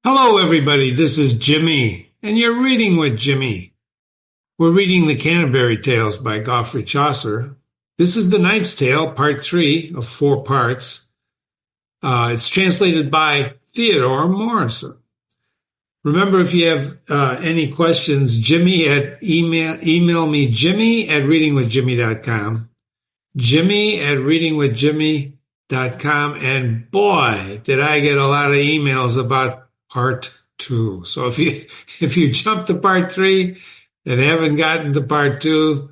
Hello, everybody. This is Jimmy, and you're reading with Jimmy. We're reading the Canterbury Tales by Geoffrey Chaucer. This is the Knight's Tale, part 3 of 4 parts. It's translated by Theodore Morrison. Remember, if you have any questions, email me jimmy@readingwithjimmy.com. Jimmy@readingwithjimmy.com. And boy, did I get a lot of emails about part 2. So if you jump to part 3 and haven't gotten to part 2,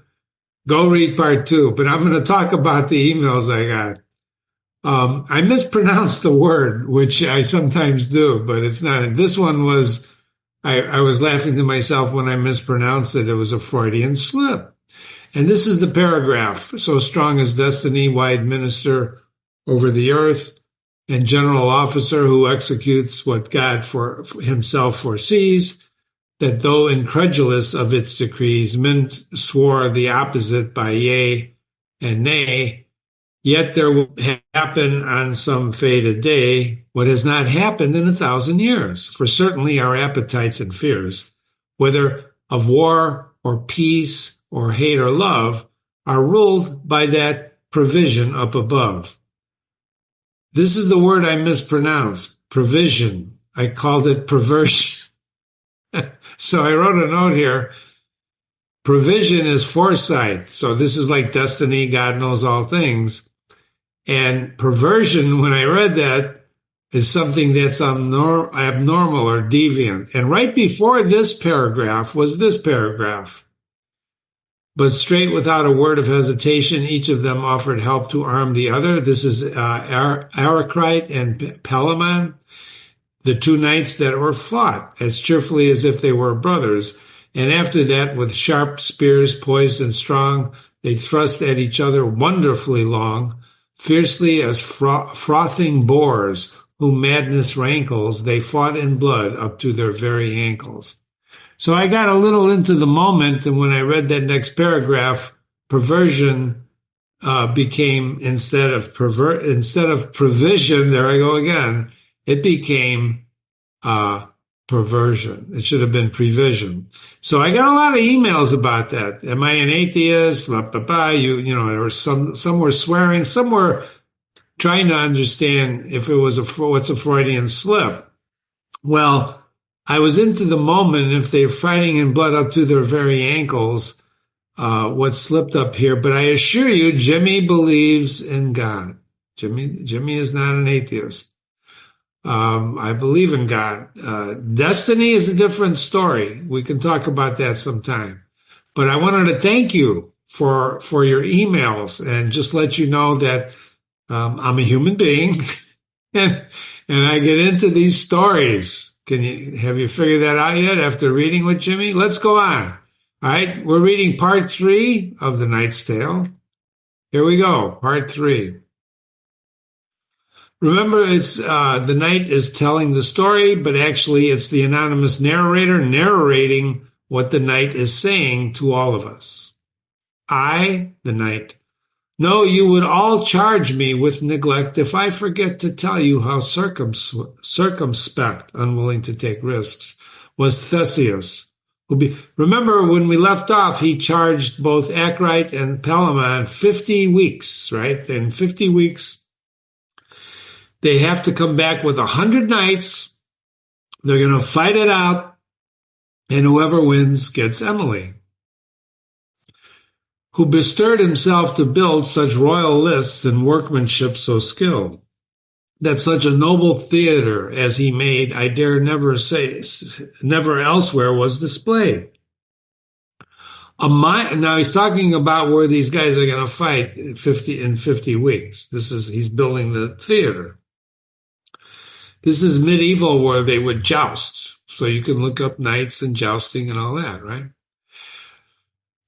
go read part 2. But I'm going to talk about the emails I got. I mispronounced the word, which I sometimes do, but it's not. This one was, I was laughing to myself when I mispronounced it. It was a Freudian slip. And this is the paragraph. So strong is destiny, wide minister over the earth, and general officer who executes what God for himself foresees, that though incredulous of its decrees, men swore the opposite by yea and nay, yet there will happen on some fated day what has not happened in 1,000 years. For certainly our appetites and fears, whether of war or peace or hate or love, are ruled by that provision up above. This is the word I mispronounced, provision. I called it perversion. So I wrote a note here. Provision is foresight. So this is like destiny. God knows all things. And perversion, when I read that, is something that's abnormal or deviant. And right before this paragraph was this paragraph. But straight without a word of hesitation, each of them offered help to arm the other. This is Arcite and Palamon, the 2 knights that were fought as cheerfully as if they were brothers. And after that, with sharp spears poised and strong, they thrust at each other wonderfully long, fiercely as frothing boars whom madness rankles. They fought in blood up to their very ankles. So I got a little into the moment, and when I read that next paragraph, perversion became instead of provision. There I go again. It became perversion. It should have been prevision. So I got a lot of emails about that. Am I an atheist? Blah, blah, blah. There were some were swearing, some were trying to understand if it was what's a Freudian slip. Well, I was into the moment, and if they're fighting in blood up to their very ankles, what slipped up here. But I assure you, Jimmy believes in God. Jimmy is not an atheist. I believe in God. Destiny is a different story. We can talk about that sometime. But I wanted to thank you for your emails and just let you know that I'm a human being and I get into these stories. Have you figured that out yet after reading with Jimmy? Let's go on. All right, we're reading part 3 of the Knight's Tale. Here we go, part 3. Remember, it's the knight is telling the story, but actually it's the anonymous narrator narrating what the knight is saying to all of us. I, the knight, know you would all charge me with neglect if I forget to tell you how circumspect, unwilling to take risks, was Theseus. Remember, when we left off, he charged both Arcite and Palamon 50 weeks, right? In 50 weeks, they have to come back with 100 knights. They're going to fight it out, and whoever wins gets Emily, who bestirred himself to build such royal lists and workmanship so skilled, that such a noble theatre as he made, I dare never say, never elsewhere was displayed. Now he's talking about where these guys are going to fight in 50 weeks. He's building the theater. This is medieval where they would joust. So you can look up knights and jousting and all that, right?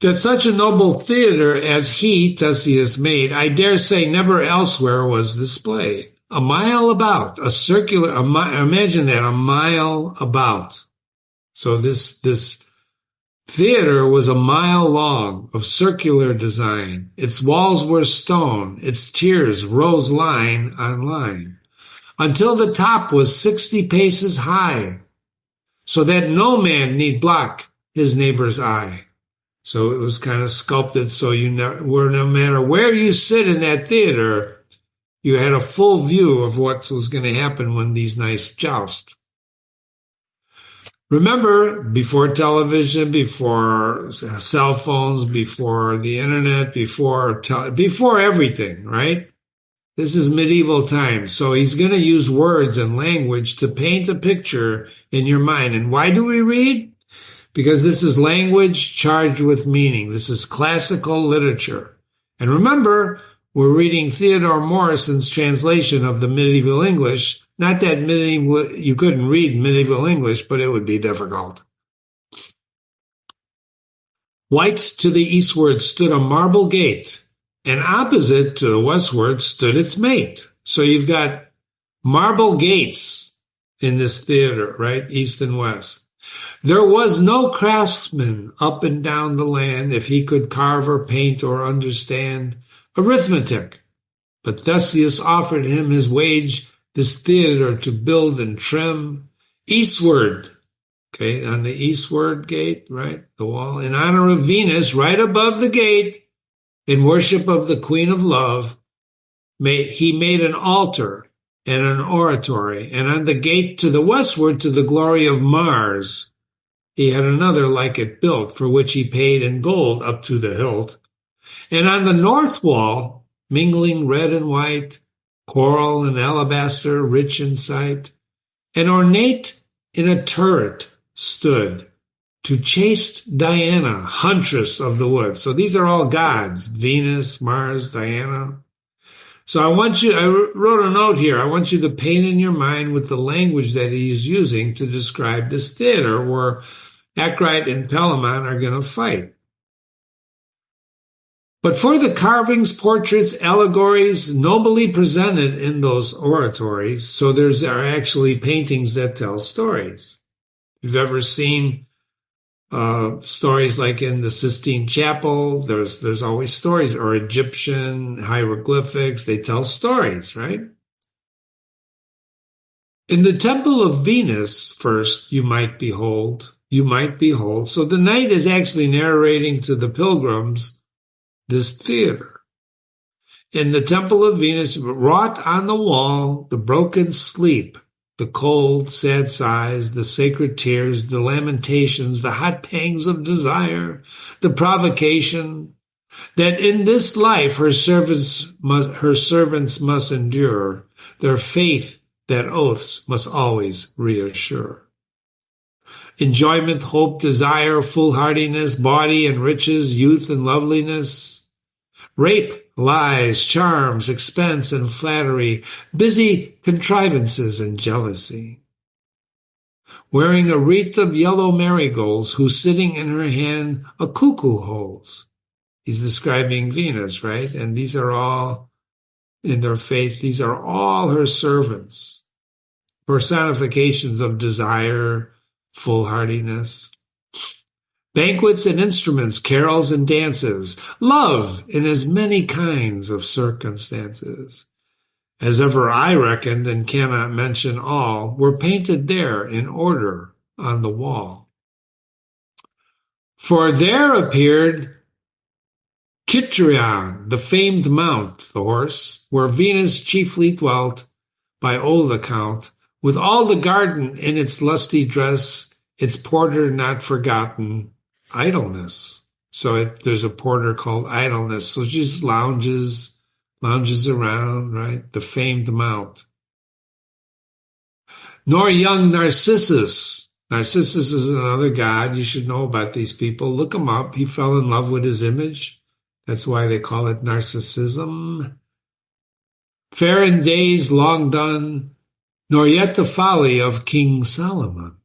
That such a noble theatre as he, Theseus, made, I dare say never elsewhere was displayed. A mile about, imagine that, a mile about. So this theater was a mile long, of circular design. Its walls were stone, its tiers rose line on line. until the top was 60 paces high, so that no man need block his neighbor's eye. So it was kind of sculpted so no matter where you sit in that theater, you had a full view of what was going to happen when these knights joust. Remember, before television, before cell phones, before the internet, before everything, right? This is medieval times. So he's going to use words and language to paint a picture in your mind. And why do we read? Because this is language charged with meaning. This is classical literature. And remember, we're reading Theodore Morrison's translation of the medieval English. Not that you couldn't read medieval English, but it would be difficult. White to the eastward stood a marble gate, and opposite to the westward stood its mate. So you've got marble gates in this theater, right? East and west. There was no craftsman up and down the land if he could carve or paint or understand arithmetic. But Theseus offered him his wage, this theater to build and trim. Eastward, okay, on the eastward gate, right, the wall, in honor of Venus, right above the gate, in worship of the Queen of Love, he made an altar and an oratory, and on the gate to the westward, to the glory of Mars, he had another like it built, for which he paid in gold up to the hilt. And on the north wall, mingling red and white, coral and alabaster, rich in sight, and ornate in a turret stood, to chaste Diana, huntress of the wood. So these are all gods, Venus, Mars, Diana. So I wrote a note here. I want you to paint in your mind with the language that he's using to describe this theater where Arcite and Palamon are going to fight. But for the carvings, portraits, allegories nobly presented in those oratories, so there are actually paintings that tell stories. If you've ever seen stories like in the Sistine Chapel, there's always stories, or Egyptian hieroglyphics, they tell stories, right? In the temple of Venus, first, you might behold. So the knight is actually narrating to the pilgrims this theater. In the temple of Venus, wrought on the wall, the broken sleep, the cold, sad sighs, the sacred tears, the lamentations, the hot pangs of desire, the provocation, that in this life her servants must endure, their faith that oaths must always reassure. Enjoyment, hope, desire, foolhardiness, body and riches, youth and loveliness, rape, lies, charms, expense and flattery, busy contrivances and jealousy. Wearing a wreath of yellow marigolds, who sitting in her hand a cuckoo holds. He's describing Venus, right? And these are all, in their faith, these are all her servants. Personifications of desire, foolhardiness. Banquets and instruments, carols and dances, love in as many kinds of circumstances, as ever I reckoned and cannot mention all, were painted there in order on the wall. For there appeared Citrion, the famed mount, the horse, where Venus chiefly dwelt, by old account, with all the garden in its lusty dress, its porter not forgotten, idleness. So there's a porter called Idleness. So she just lounges around, right? The famed mount. Nor young Narcissus. Narcissus is another god. You should know about these people. Look him up. He fell in love with his image. That's why they call it narcissism. Fair in days long done, nor yet the folly of King Solomon.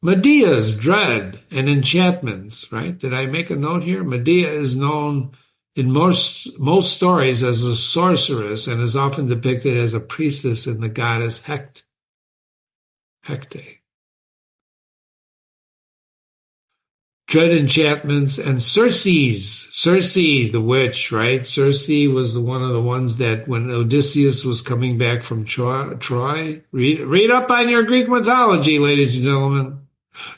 Medea's dread and enchantments, right? Did I make a note here? Medea is known in most stories as a sorceress and is often depicted as a priestess in the goddess Hecate. dread enchantments, and Circe, the witch, right? Circe was one of the ones that when Odysseus was coming back from Troy, read up on your Greek mythology, ladies and gentlemen,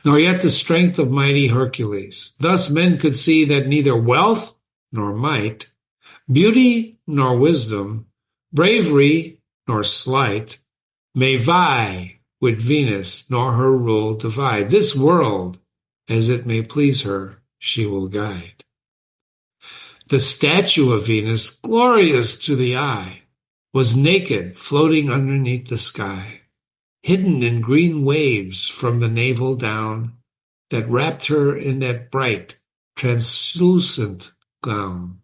nor yet the strength of mighty Hercules. Thus men could see that neither wealth nor might, beauty nor wisdom, bravery nor sleight, may vie with Venus, nor her rule divide. This world, as it may please her, she will guide. The statue of Venus, glorious to the eye, was naked, floating underneath the sky, hidden in green waves from the navel down, that wrapped her in that bright, translucent gown.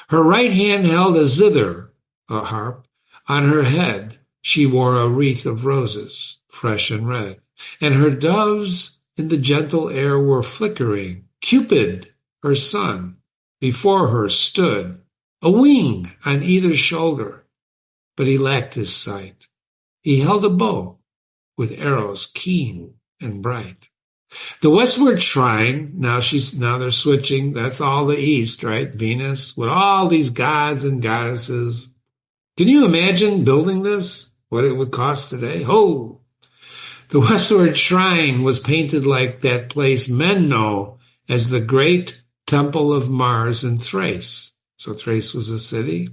Her right hand held a zither, a harp. On her head she wore a wreath of roses, fresh and red, and her doves in the gentle air were flickering. Cupid, her son, before her stood, a wing on either shoulder, but he lacked his sight. He held a bow with arrows keen and bright. The westward shrine, now they're switching, that's all the east, right? Venus, with all these gods and goddesses. Can you imagine building this? What it would cost today? Oh! The westward shrine was painted like that place men know as the great temple of Mars in Thrace. So Thrace was a city.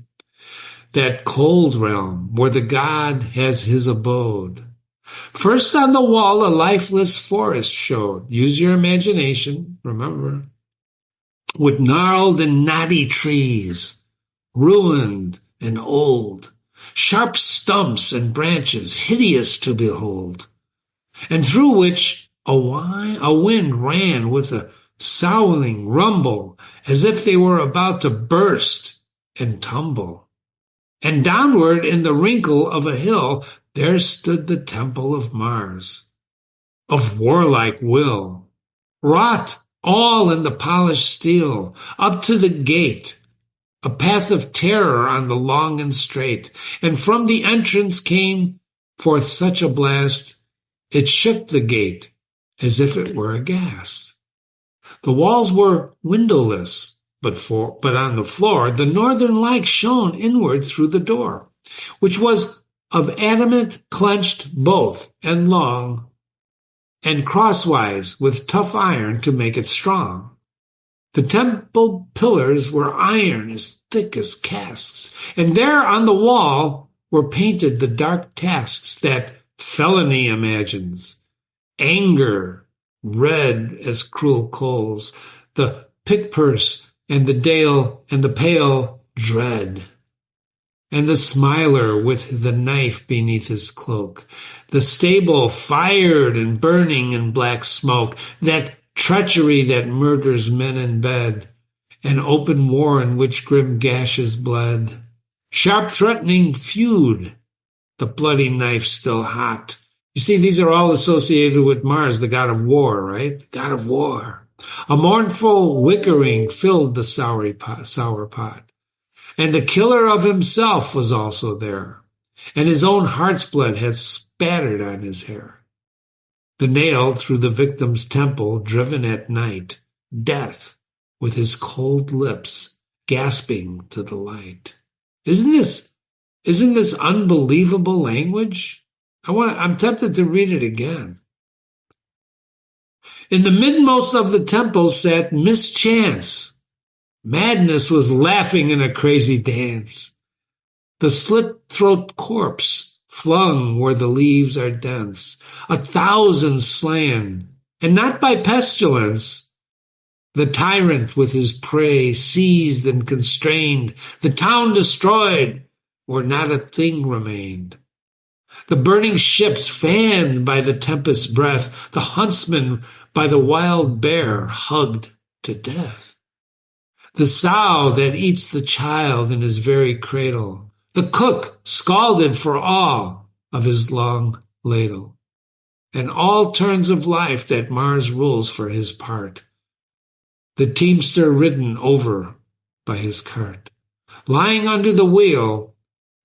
That cold realm where the god has his abode. First on the wall, a lifeless forest showed. Use your imagination, remember. With gnarled and knotty trees, ruined and old, sharp stumps and branches, hideous to behold, and through which a wind ran with a soughing rumble, as if they were about to burst and tumble. And downward in the wrinkle of a hill, there stood the temple of Mars, of warlike will, wrought all in the polished steel, up to the gate, a path of terror on the long and straight, and from the entrance came forth such a blast, it shook the gate as if it were aghast. The walls were windowless, but on the floor the northern light shone inward through the door, which was of adamant clenched both and long, and crosswise with tough iron to make it strong. The temple pillars were iron as thick as casts, and there on the wall were painted the dark tasks that felony imagines, anger red as cruel coals, the pick-purse and the dale and the pale dread, and the smiler with the knife beneath his cloak, the stable fired and burning in black smoke, that treachery that murders men in bed, and open war in which grim gashes bled, sharp threatening feud, the bloody knife still hot. You see, these are all associated with Mars, the god of war, right? The god of war. A mournful wickering filled the sour pot. And the killer of himself was also there, and his own heart's blood had spattered on his hair. The nail through the victim's temple, driven at night, death with his cold lips gasping to the light. Isn't this unbelievable language? I'm tempted to read it again. In the midmost of the temple sat Mischance. Madness was laughing in a crazy dance. The slit-throat corpse flung where the leaves are dense, 1,000 slain, and not by pestilence. The tyrant with his prey seized and constrained, the town destroyed, where not a thing remained. The burning ships fanned by the tempest's breath, the huntsman by the wild bear hugged to death. The sow that eats the child in his very cradle, the cook scalded for all of his long ladle, and all turns of life that Mars rules for his part, the teamster ridden over by his cart. Lying under the wheel,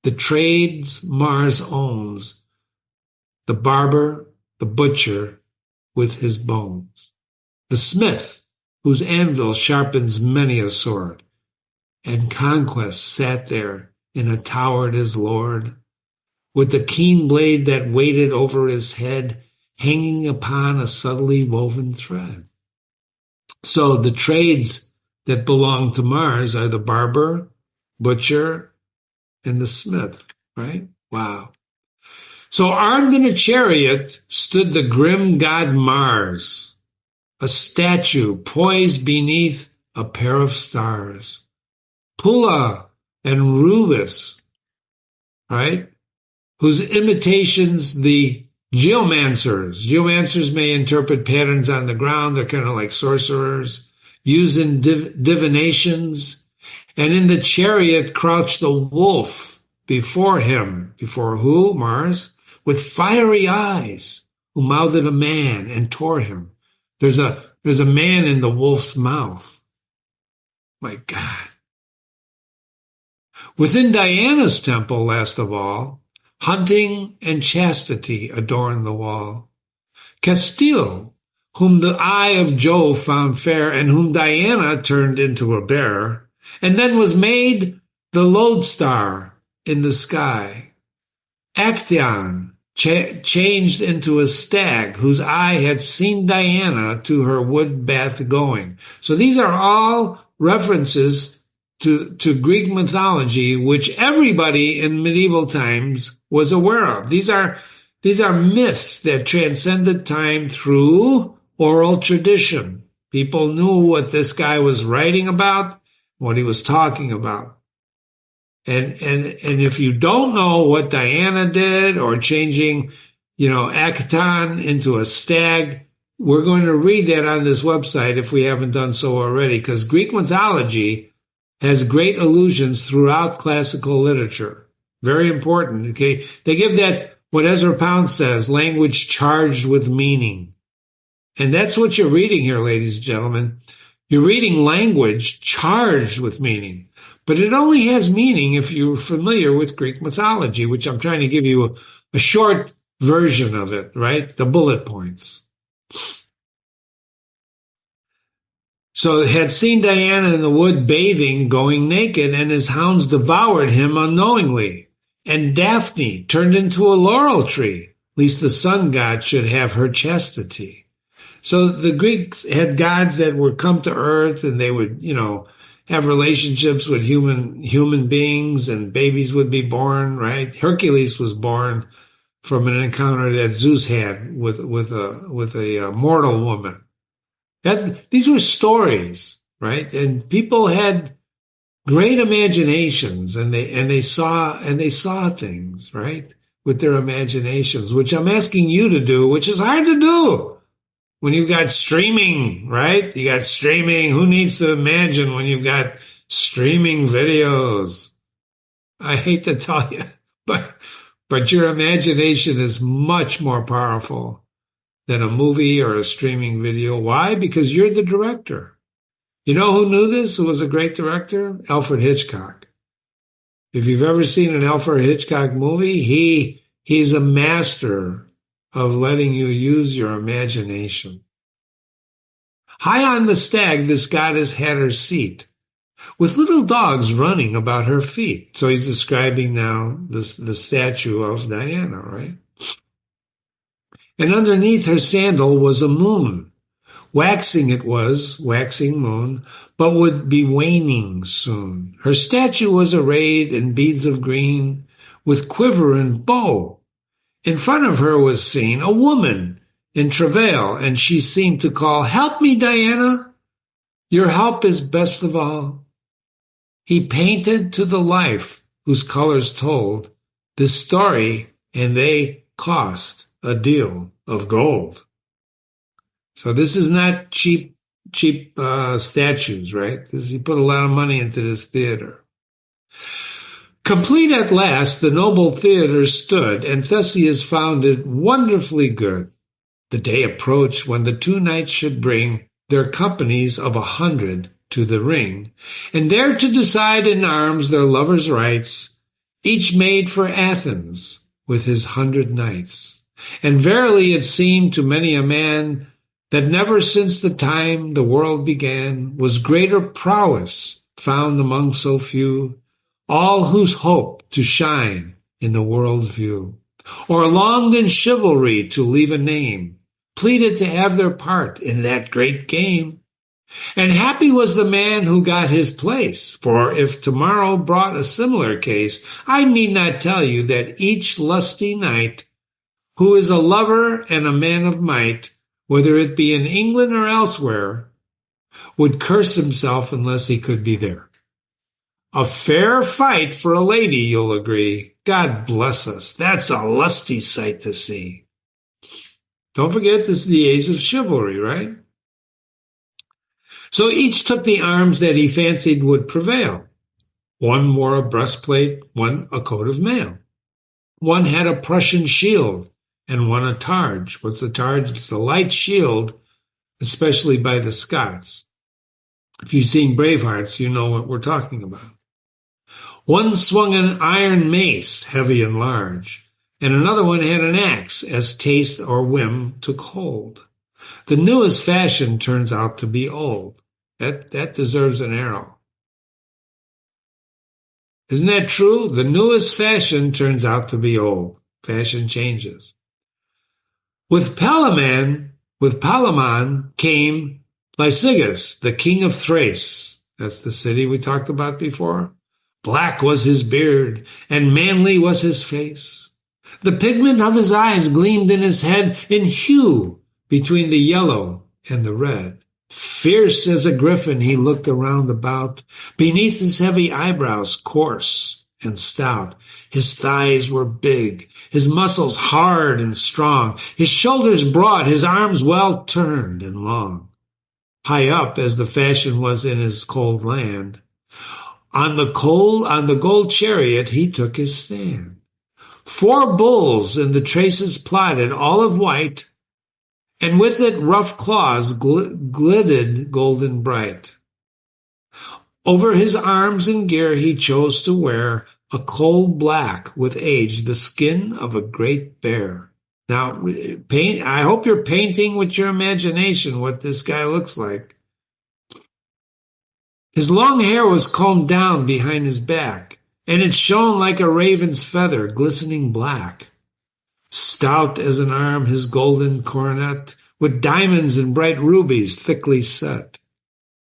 the trades Mars owns, the barber, the butcher with his bones. the smith, whose anvil sharpens many a sword, and conquest sat there in a tower at his lord, with the keen blade that waited over his head, hanging upon a subtly woven thread. So the trades that belong to Mars are the barber, butcher, and the smith, right? Wow. So armed in a chariot stood the grim god Mars, a statue poised beneath a pair of stars. Pula and Rubus, right? Whose imitations the geomancers. Geomancers may interpret patterns on the ground. They're kind of like sorcerers, using divinations. And in the chariot crouched the wolf before him. Before who? Mars. With fiery eyes, who mouthed a man and tore him. There's a man in the wolf's mouth. My God. Within Diana's temple, last of all, hunting and chastity adorn the wall. Castile, whom the eye of Jove found fair, and whom Diana turned into a bear, and then was made the lodestar in the sky. Actaeon, changed into a stag, whose eye had seen Diana to her wood bath going. So these are all references to Greek mythology, which everybody in medieval times was aware of. These are myths that transcended time through oral tradition. People knew what this guy was writing about, what he was talking about. And if you don't know what Diana did, or changing, Acton into a stag, we're going to read that on this website if we haven't done so already, because Greek mythology has great allusions throughout classical literature. Very important. Okay, they give that, what Ezra Pound says, language charged with meaning. And that's what you're reading here, ladies and gentlemen. You're reading language charged with meaning. But it only has meaning if you're familiar with Greek mythology, which I'm trying to give you a short version of it, right? The bullet points. So had seen Diana in the wood bathing, going naked, and his hounds devoured him unknowingly. And Daphne turned into a laurel tree, lest the sun god should have her chastity. So the Greeks had gods that would come to earth, and they would, have relationships with human beings, and babies would be born, right? Hercules was born from an encounter that Zeus had with a mortal woman. These were stories, right? And people had great imaginations, and they saw things, right, with their imaginations, which I'm asking you to do, which is hard to do when you've got streaming, right? You got streaming. Who needs to imagine when you've got streaming videos? I hate to tell you, but your imagination is much more powerful than a movie or a streaming video. Why? Because you're the director. You know who knew this? Who was a great director? Alfred Hitchcock. If you've ever seen an Alfred Hitchcock movie, he's a master of letting you use your imagination. High on the stag, this goddess had her seat, with little dogs running about her feet. So he's describing now the statue of Diana, right? And underneath her sandal was a moon. Waxing it was, waxing moon, but would be waning soon. Her statue was arrayed in beads of green, with quiver and bow. In front of her was seen a woman in travail, and she seemed to call, "Help me, Diana! Your help is best of all." He painted to the life, whose colors told this story, and they cost a deal of gold. So this is not cheap statues, right? He put a lot of money into this theater. Complete at last, the noble theater stood, and Theseus found it wonderfully good. The day approached when the two knights should bring their companies of 100 to the ring, and there to decide in arms their lovers' rights, each made for Athens with his 100 knights. And verily it seemed to many a man that never since the time the world began was greater prowess found among so few, all whose hope to shine in the world's view, or longed in chivalry to leave a name, pleaded to have their part in that great game. And happy was the man who got his place, for if tomorrow brought a similar case, I need not tell you that each lusty knight, who is a lover and a man of might, whether it be in England or elsewhere, would curse himself unless he could be there. A fair fight for a lady, you'll agree. God bless us. That's a lusty sight to see. Don't forget, this is the age of chivalry, right? So each took the arms that he fancied would prevail. One wore a breastplate, one a coat of mail. One had a Prussian shield, and one a targe. What's a targe? It's a light shield, especially by the Scots. If you've seen Bravehearts, you know what we're talking about. One swung an iron mace, heavy and large, and another one had an axe, as taste or whim took hold. The newest fashion turns out to be old. That deserves an arrow. Isn't that true? The newest fashion turns out to be old. Fashion changes. With Palamon came Lycidas, the king of Thrace. That's the city we talked about before. Black was his beard, and manly was his face. The pigment of his eyes gleamed in his head in hue between the yellow and the red. Fierce as a griffin he looked around about, beneath his heavy eyebrows coarse and stout. His thighs were big, his muscles hard and strong, his shoulders broad, his arms well turned and long. High up, as the fashion was in his cold land, on the gold chariot he took his stand. 4 bulls in the traces plotted, all of white, and with it rough claws glittered golden bright. Over his arms and gear he chose to wear a coal black with age, the skin of a great bear. Now, I hope you're painting with your imagination what this guy looks like. His long hair was combed down behind his back, and it shone like a raven's feather, glistening black. Stout as an arm his golden coronet, with diamonds and bright rubies thickly set.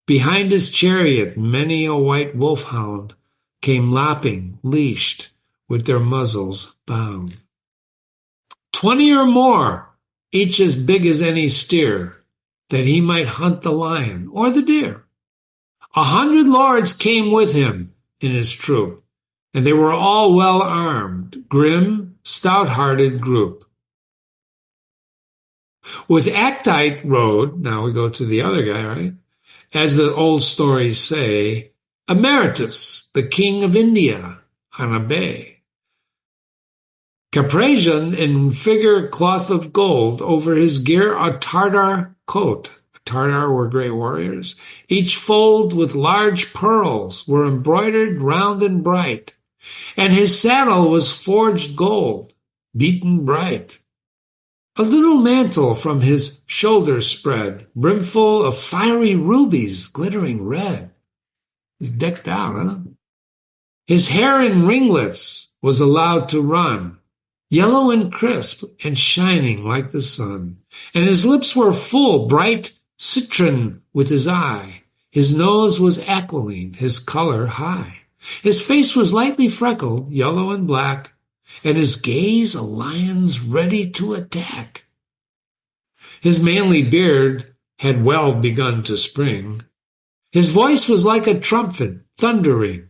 Behind his chariot many a white wolfhound came lopping, leashed, with their muzzles bound. 20 or more, each as big as any steer, that he might hunt the lion or the deer. 100 lords came with him in his troop, and they were all well armed, grim, stout-hearted group. With Arcite rode, now we go to the other guy, right? As the old stories say, Emeritus, the king of India, on a bay. Caprasian in figure cloth of gold, over his gear a Tartar coat. Tartar were great warriors. Each fold with large pearls were embroidered round and bright, and his saddle was forged gold, beaten bright. A little mantle from his shoulders spread, brimful of fiery rubies glittering red. He's decked out, huh? His hair in ringlets was allowed to run, yellow and crisp and shining like the sun. And his lips were full, bright citron with his eye. His nose was aquiline, his color high. His face was lightly freckled, yellow and black, and his gaze a lion's ready to attack. His manly beard had well begun to spring. His voice was like a trumpet thundering.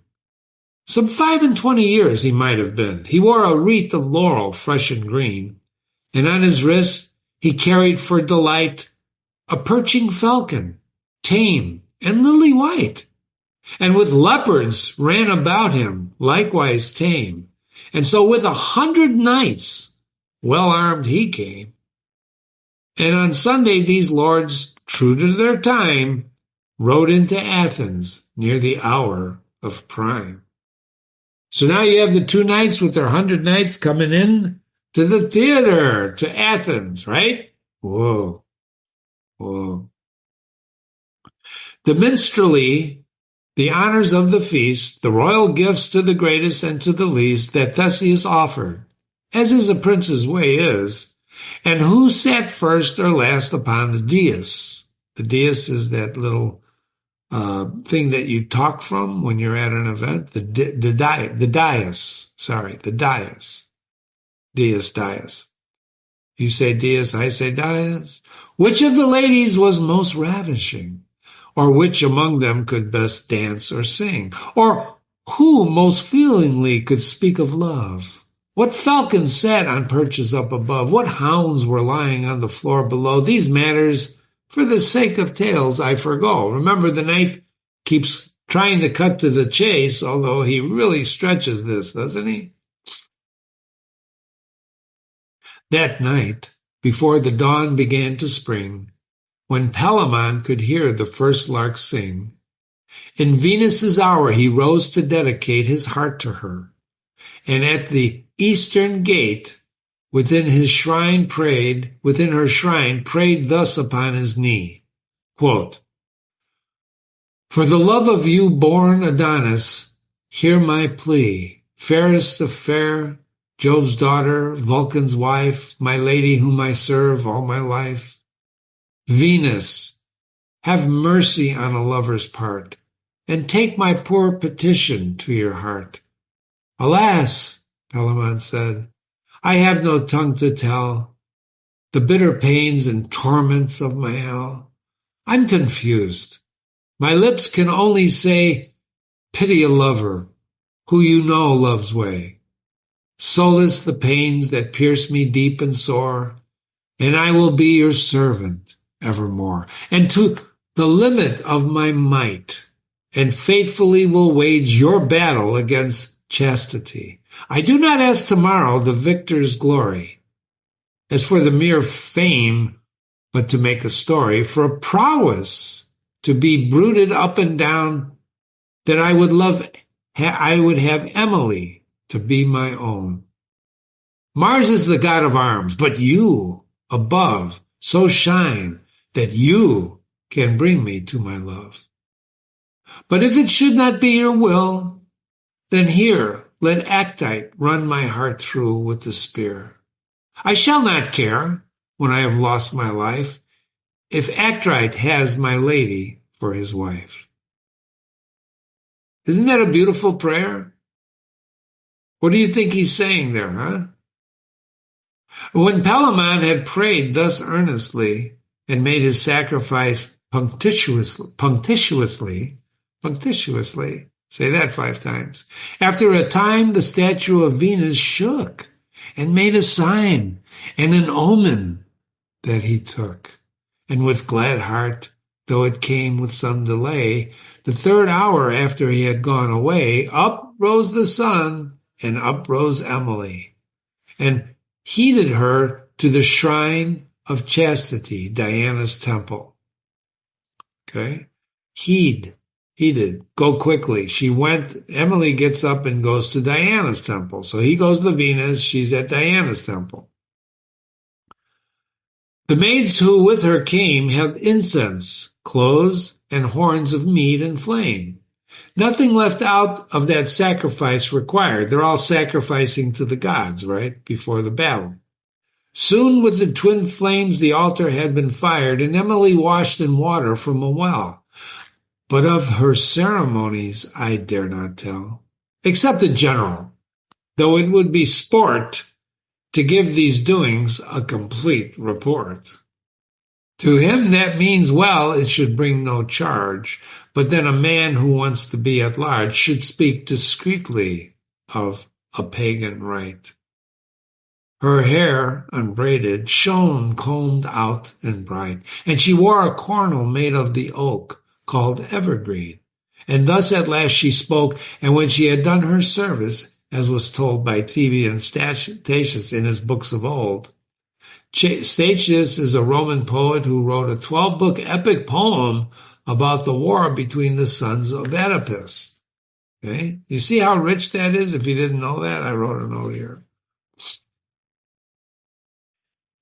Some 25 years he might have been. He wore a wreath of laurel, fresh and green, and on his wrist he carried for delight a perching falcon, tame and lily white, and with leopards ran about him, likewise tame. And so with 100 knights, well armed he came. And on Sunday these lords, true to their time, rode into Athens near the hour of prime. So now you have the 2 knights with their 100 knights coming in to the theater, to Athens, right? Whoa. Oh. The minstrelsy, the honors of the feast, the royal gifts to the greatest and to the least, that Theseus offered, as is a prince's way is, and who sat first or last upon the dais. The dais is that little thing that you talk from when you're at an event. The dais. Sorry, the dais. Dais. You say dais, I say dais. Which of the ladies was most ravishing? Or which among them could best dance or sing? Or who most feelingly could speak of love? What falcon sat on perches up above? What hounds were lying on the floor below? These matters, for the sake of tales, I forgo. Remember, the knight keeps trying to cut to the chase, although he really stretches this, doesn't he? That night, before the dawn began to spring, when Palamon could hear the first lark sing, in Venus's hour he rose to dedicate his heart to her, and at the eastern gate within her shrine prayed thus upon his knee, quote, For the love of you, born Adonis, hear my plea, fairest of fair, Jove's daughter, Vulcan's wife, my lady whom I serve all my life. Venus, have mercy on a lover's part, and take my poor petition to your heart. Alas, Palamon said, I have no tongue to tell the bitter pains and torments of my hell. I'm confused. My lips can only say, pity a lover who you know love's way. Solace the pains that pierce me deep and sore, and I will be your servant evermore, and to the limit of my might, and faithfully will wage your battle against chastity. I do not ask tomorrow the victor's glory, as for the mere fame, but to make a story, for a prowess to be bruited up and down, that I would have Emily to be my own. Mars is the god of arms, but you, above, so shine that you can bring me to my love. But if it should not be your will, then here let Arcite run my heart through with the spear. I shall not care, when I have lost my life, if Arcite has my lady for his wife. Isn't that a beautiful prayer? What do you think he's saying there, huh? When Palamon had prayed thus earnestly and made his sacrifice punctiliously, say that 5 times, after a time the statue of Venus shook and made a sign and an omen that he took. And with glad heart, though it came with some delay, the 3rd hour after he had gone away, up rose the sun, and up rose Emily, and headed her to the shrine of chastity, Diana's temple. Okay? Heeded, go quickly. Emily gets up and goes to Diana's temple. So he goes to Venus, she's at Diana's temple. The maids who with her came had incense, cloves, and horns of meat and flame. Nothing left out of that sacrifice required. They're all sacrificing to the gods, right, before the battle. Soon with the twin flames the altar had been fired, and Emily washed in water from a well. But of her ceremonies I dare not tell, except in general, though it would be sport to give these doings a complete report. To him that means well, it should bring no charge, but then a man who wants to be at large should speak discreetly of a pagan rite. Her hair, unbraided, shone combed out and bright, and she wore a cornel made of the oak called evergreen. And thus at last she spoke, and when she had done her service, as was told by Thebian Statius in his books of old. Statius is a Roman poet who wrote a 12-book epic poem about the war between the sons of Oedipus. Okay? You see how rich that is? If you didn't know that, I wrote a note here.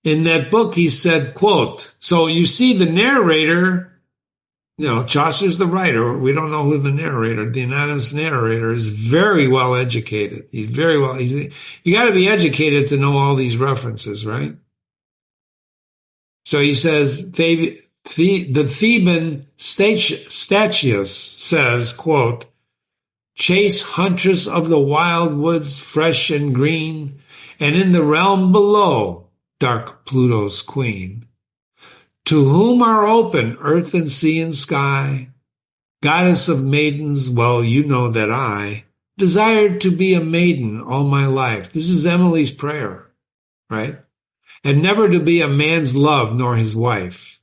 in that book, he said, quote, so you see the narrator, Chaucer's the writer. We don't know who the narrator, the anonymous narrator, is very well educated. You got to be educated to know all these references, right? So he says, the Theban Statius says, quote, chase huntress of the wild woods fresh and green, and in the realm below, dark Pluto's queen, to whom are open earth and sea and sky, goddess of maidens, well, you know that I desired to be a maiden all my life. This is Emily's prayer, right? And never to be a man's love nor his wife.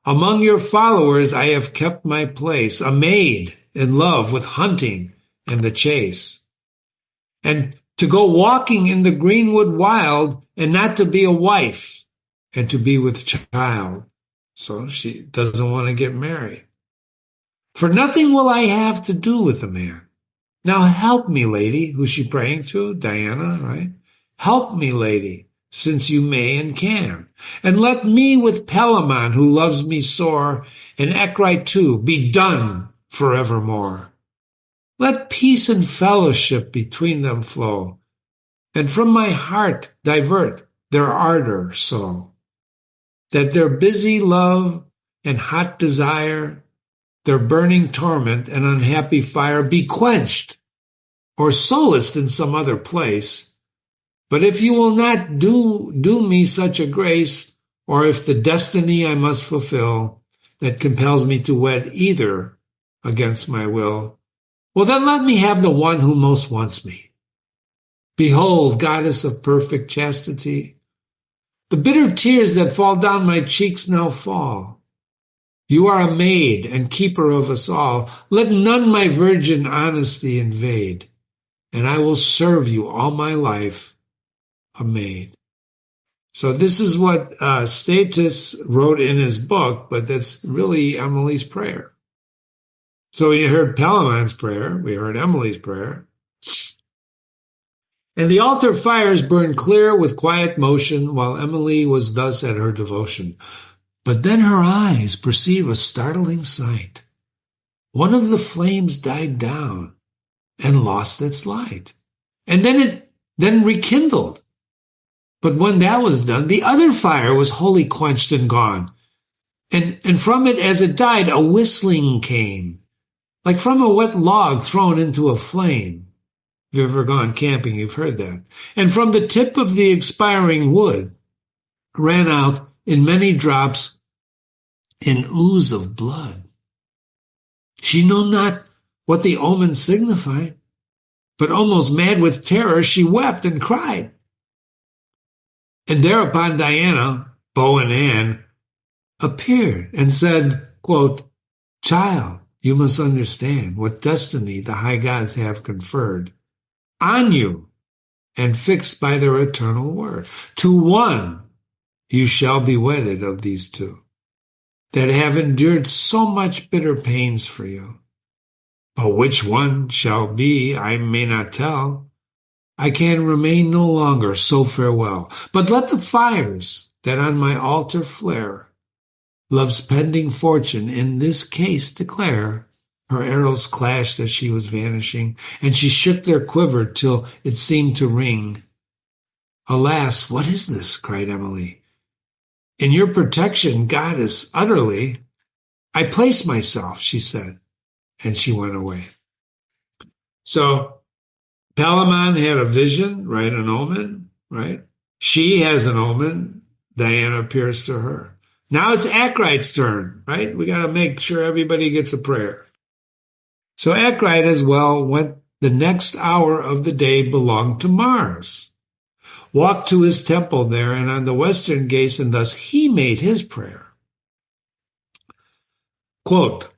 Among your followers I have kept my place, a maid in love with hunting and the chase. And to go walking in the greenwood wild, and not to be a wife, and to be with child. So she doesn't want to get married. For nothing will I have to do with a man. Now help me, lady. Who's she praying to? Diana, right? Help me, lady, since you may and can. And let me with Palamon, who loves me sore, and Arcite too, be done forevermore. Let peace and fellowship between them flow, and from my heart divert their ardor so, that their busy love and hot desire, their burning torment and unhappy fire be quenched or solaced in some other place. But if you will not do me such a grace, or if the destiny I must fulfill that compels me to wed either against my will, well, then let me have the one who most wants me. Behold, goddess of perfect chastity, the bitter tears that fall down my cheeks now fall. You are a maid and keeper of us all. Let none my virgin honesty invade, and I will serve you all my life, a maid. So this is what Statius wrote in his book, but that's really Emily's prayer. So we heard Palamon's prayer, we heard Emily's prayer. And the altar fires burned clear with quiet motion while Emily was thus at her devotion. But then her eyes perceive a startling sight. One of the flames died down and lost its light. And then rekindled. But when that was done, the other fire was wholly quenched and gone. And from it, as it died, a whistling came, like from a wet log thrown into a flame. If you've ever gone camping, you've heard that. And from the tip of the expiring wood ran out in many drops an ooze of blood. She knew not what the omen signified, but almost mad with terror, she wept and cried. And thereupon Diana, Beau and Anne, appeared and said, quote, child, you must understand what destiny the high gods have conferred on you and fixed by their eternal word. To one you shall be wedded of these two, that have endured so much bitter pains for you. But which one shall be, I may not tell. I can remain no longer, so farewell. But let the fires that on my altar flare, love's pending fortune in this case declare. Her arrows clashed as she was vanishing, and she shook their quiver till it seemed to ring. Alas, what is this? Cried Emily. In your protection, goddess, utterly, I place myself, she said, and she went away. So Palamon had a vision, right, an omen, right? She has an omen. Diana appears to her. Now it's Arcite's turn, right? We got to make sure everybody gets a prayer. So Arcite as well went the next hour of the day belonged to Mars. Walked to his temple there and on the western gates, and thus he made his prayer. Quote,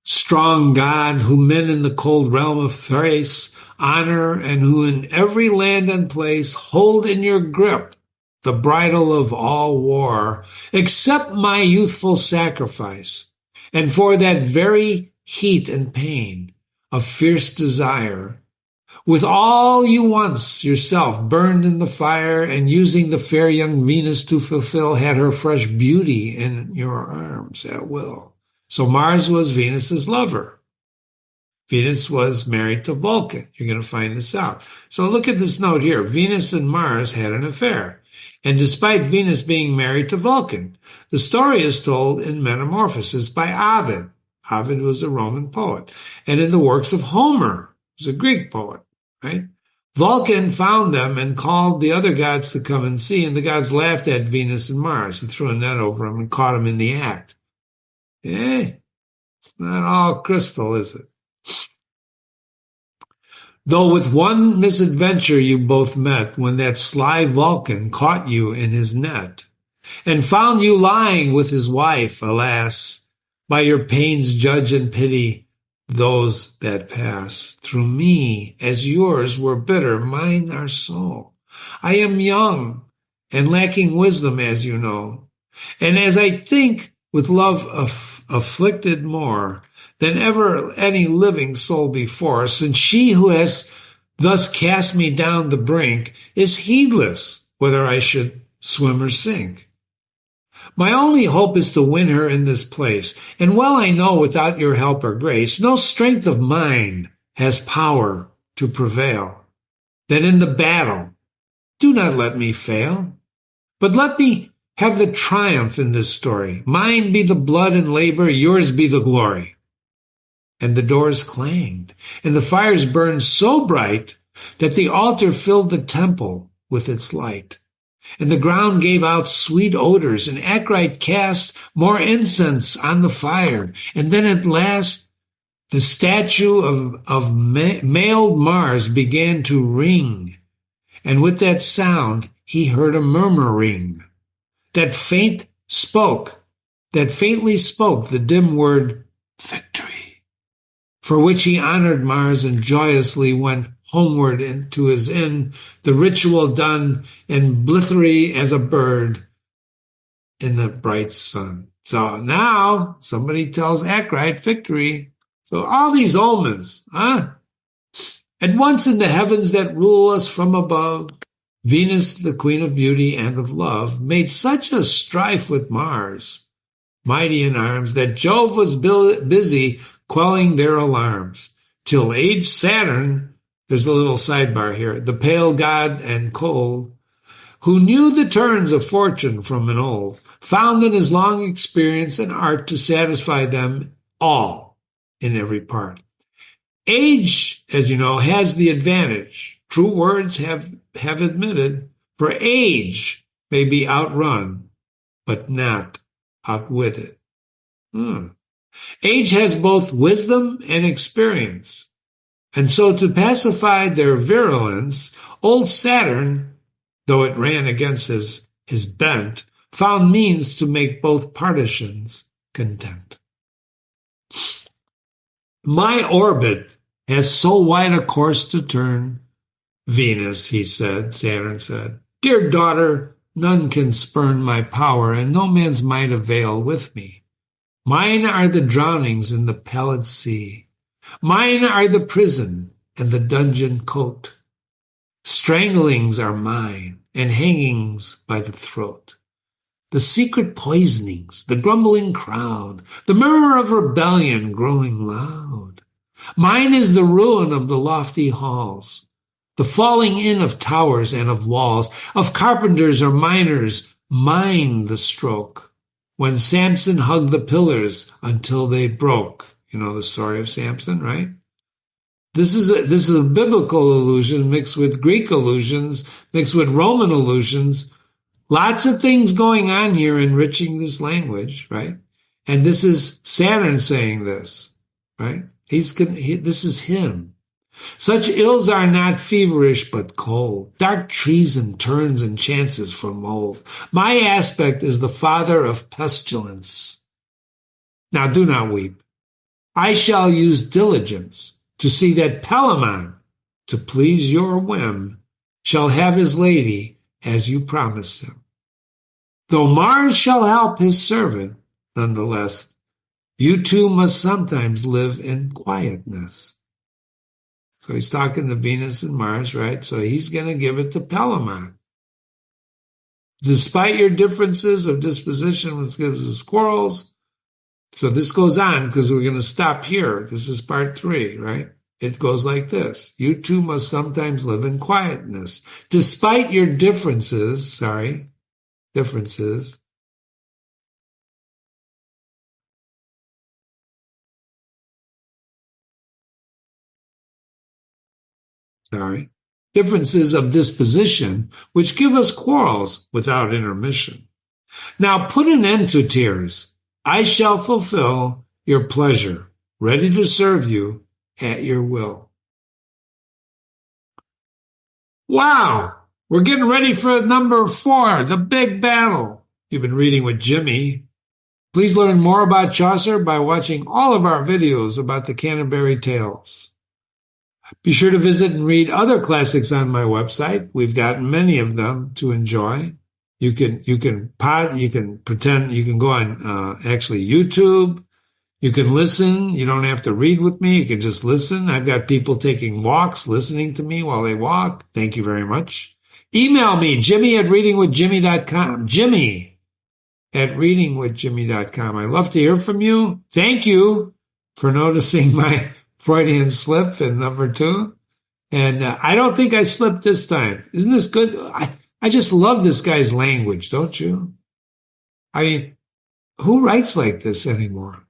strong God, who men in the cold realm of Thrace honor, and who in every land and place hold in your grip the bridle of all war, accept my youthful sacrifice, and for that very heat and pain of fierce desire, With all you once yourself burned in the fire, and using the fair young Venus to fulfill, had her fresh beauty in your arms at will. So Mars was Venus's lover. Venus was married to Vulcan. You're going to find this out. So look at this note here. Venus and Mars had an affair. And despite Venus being married to Vulcan, the story is told in Metamorphoses by Ovid. Ovid was a Roman poet. And in the works of Homer, who's a Greek poet, right? Vulcan found them and called the other gods to come and see, and the gods laughed at Venus and Mars. He threw a net over them and caught them in the act. It's not all crystal, is it? Though with one misadventure you both met, when that sly Vulcan caught you in his net, and found you lying with his wife, alas, by your pains judge and pity those that pass. Through me, as yours were bitter, mine are so. I am young and lacking wisdom, as you know, and as I think with love afflicted more than ever any living soul before, since she who has thus cast me down the brink is heedless whether I should swim or sink. My only hope is to win her in this place, and well I know without your help or grace, no strength of mine has power to prevail. Then in the battle, do not let me fail, but let me have the triumph in this story. Mine be the blood and labor, yours be the glory. And the doors clanged, and the fires burned so bright that the altar filled the temple with its light. And the ground gave out sweet odors, and Arcite cast more incense on the fire. And then at last the statue of mailed Mars began to ring, and with that sound he heard a murmuring that faintly spoke the dim word victory, for which he honored Mars and joyously went homeward into his inn, the ritual done, and blithely as a bird in the bright sun. So now somebody tells Arcite victory. So all these omens, At once in the heavens that rule us from above, Venus, the queen of beauty and of love, made such a strife with Mars, mighty in arms, that Jove was busy quelling their alarms, till aged Saturn, there's a little sidebar here, the pale god and cold, who knew the turns of fortune from an old, found in his long experience and art to satisfy them all in every part. Age, as you know, has the advantage. True words have admitted, for age may be outrun, but not outwitted. Age has both wisdom and experience. And so to pacify their virulence, old Saturn, though it ran against his bent, found means to make both partisans content. My orbit has so wide a course to turn, Venus, Saturn said, dear daughter, none can spurn my power, and no man's might avail with me. Mine are the drownings in the pallid sea. Mine are the prison and the dungeon cote. Stranglings are mine, and hangings by the throat. The secret poisonings, the grumbling crowd, the murmur of rebellion growing loud. Mine is the ruin of the lofty halls, the falling in of towers and of walls, of carpenters or miners, mine the stroke, when Samson hugged the pillars until they broke. You know the story of Samson, right? This is a biblical allusion mixed with Greek allusions, mixed with Roman allusions. Lots of things going on here enriching this language, right? And this is Saturn saying this, right? This is him. Such ills are not feverish but cold. Dark treason turns and chances for mold. My aspect is the father of pestilence. Now do not weep. I shall use diligence to see that Palamon, to please your whim, shall have his lady as you promised him. Though Mars shall help his servant, nonetheless, you two must sometimes live in quietness. So he's talking to Venus and Mars, right? So he's going to give it to Palamon. Despite your differences of disposition, which gives us quarrels. So this goes on because we're going to stop here. This is part 3, right? It goes like this. You two must sometimes live in quietness. Despite your differences, differences of disposition, which give us quarrels without intermission. Now put an end to tears. I shall fulfill your pleasure, ready to serve you at your will. Wow! We're getting ready for number 4, the big battle. You've been reading with Jimmy. Please learn more about Chaucer by watching all of our videos about the Canterbury Tales. Be sure to visit and read other classics on my website. We've got many of them to enjoy. You can go on actually YouTube. You can listen. You don't have to read with me. You can just listen. I've got people taking walks, listening to me while they walk. Thank you very much. Email me, Jimmy@readingwithjimmy.com. Jimmy@readingwithjimmy.com. I love to hear from you. Thank you for noticing my Freudian slip in number 2. And I don't think I slipped this time. Isn't this good? I just love this guy's language, don't you? I mean, who writes like this anymore?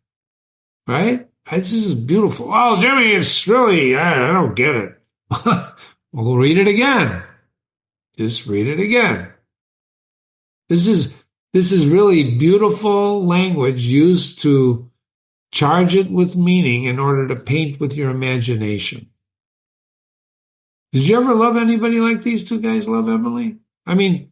Right? This is beautiful. Oh, Jimmy, it's really, I don't get it. Well, read it again. Just read it again. This is really beautiful language used to charge it with meaning in order to paint with your imagination. Did you ever love anybody like these two guys love Emily? I mean,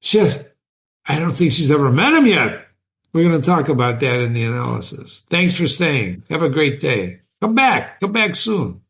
I don't think she's ever met him yet. We're going to talk about that in the analysis. Thanks for staying. Have a great day. Come back soon.